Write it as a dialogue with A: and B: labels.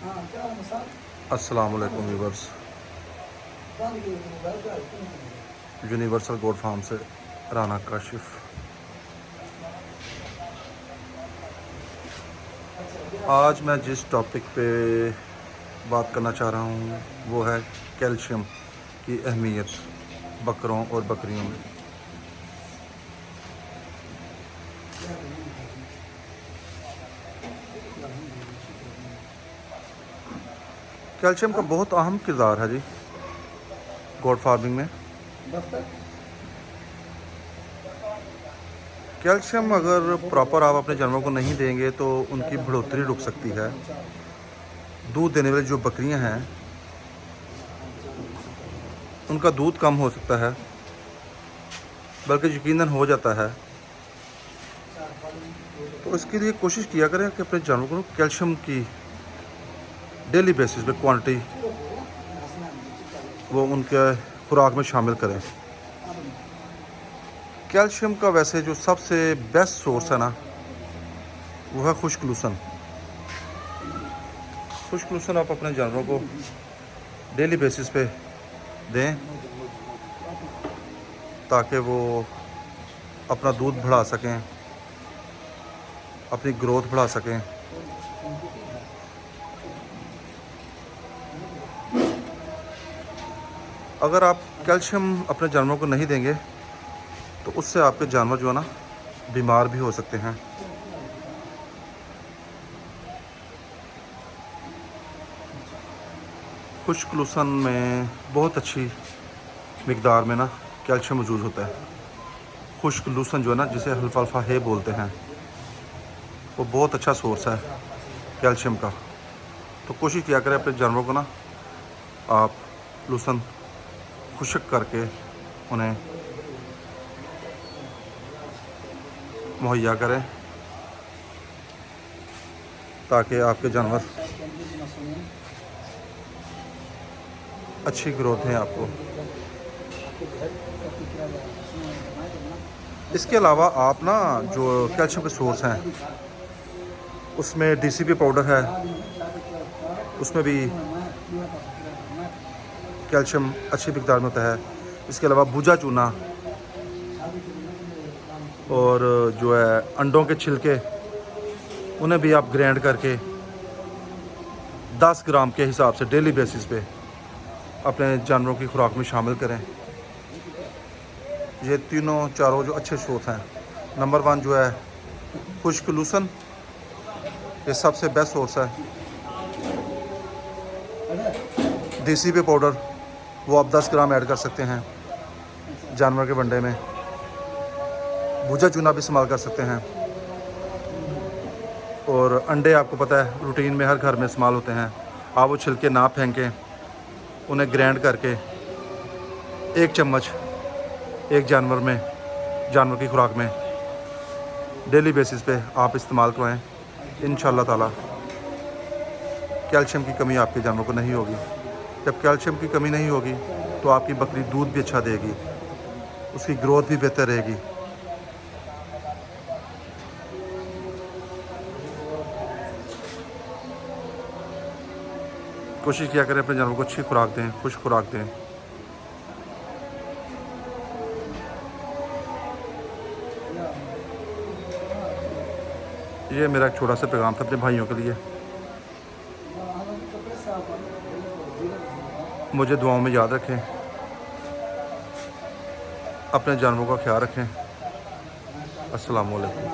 A: अस्सलाम वालेकुम viewers. Universal goat farm से राना काशिफ। आज मैं जिस टॉपिक पे बात करना चाह रहा हूँ वो है कैल्शियम की अहमियत बकरों और बकरियों में। कैल्शियम का बहुत अहम किरदार है जी गोट फार्मिंग में। कैल्शियम अगर प्रॉपर आप अपने जानवरों को नहीं देंगे तो उनकी बढ़ोतरी रुक सकती है। दूध देने वाली जो बकरियां हैं उनका दूध कम हो सकता है, बल्कि यकीनन हो जाता है। तो इसके लिए कोशिश किया करें कि अपने जानवरों को कैल्शियम की डेली बेसिस पे क्वांटिटी वो उनके खुराक में शामिल करें। कैल्शियम का वैसे जो सबसे बेस्ट सोर्स है ना वो है खुश्क लूसन। खुश्क लूसन आप अपने जानवरों को डेली बेसिस पे दें ताकि वो अपना दूध बढ़ा सकें, अपनी ग्रोथ बढ़ा सकें। अगर आप कैल्शियम अपने जानवरों को नहीं देंगे तो उससे आपके जानवर जो है ना बीमार भी हो सकते हैं। खुश्क लूसन में बहुत अच्छी मिकदार में ना कैल्शियम मौजूद होता है। खुश्क लूसन जो है ना जिसे अल्फाल्फा हे बोलते हैं वो बहुत अच्छा सोर्स है कैल्शियम का। तो कोशिश किया करें अपने जानवरों को ना आप लूसन खुश्क करके उन्हें मुहैया करें ताकि आपके जानवर अच्छी ग्रोथ है आपको। इसके अलावा आप ना जो कैल्शियम के सोर्स हैं उसमें DCP पाउडर है, उसमें भी कैल्शियम अच्छी मिकदार में होता है। इसके अलावा भुजा चूना और जो है अंडों के छिलके उन्हें भी आप ग्राइंड करके 10 ग्राम के हिसाब से डेली बेसिस पे अपने जानवरों की खुराक में शामिल करें। ये तीनों चारों जो अच्छे स्रोत हैं, नंबर 1 जो है खुश्क लूसन, ये सबसे बेस्ट सोर्स है। DCP पाउडर वो आप 10 ग्राम ऐड कर सकते हैं जानवर के वनडे में। भुजा चूना भी इस्तेमाल कर सकते हैं। और अंडे आपको पता है रूटीन में हर घर में इस्तेमाल होते हैं। आप वो छिलके ना फेंकें, उन्हें ग्राइंड करके 1 चम्मच एक जानवर की खुराक में डेली बेसिस पे आप इस्तेमाल करवाएं। इंशाल्लाह ताला कैल्शियम की कमी आपके जानवर को नहीं होगी। जब कैल्शियम की कमी नहीं होगी तो आपकी बकरी दूध भी अच्छा देगी, उसकी ग्रोथ भी बेहतर रहेगी। कोशिश किया करें अपने जानवर को अच्छी खुराक दें, खुश खुराक दें। ये मेरा एक छोटा सा पैगाम था अपने भाइयों के लिए। मुझे दुआओं में याद रखें, अपने जानवरों का ख्याल रखें। अस्सलाम वालेकुम।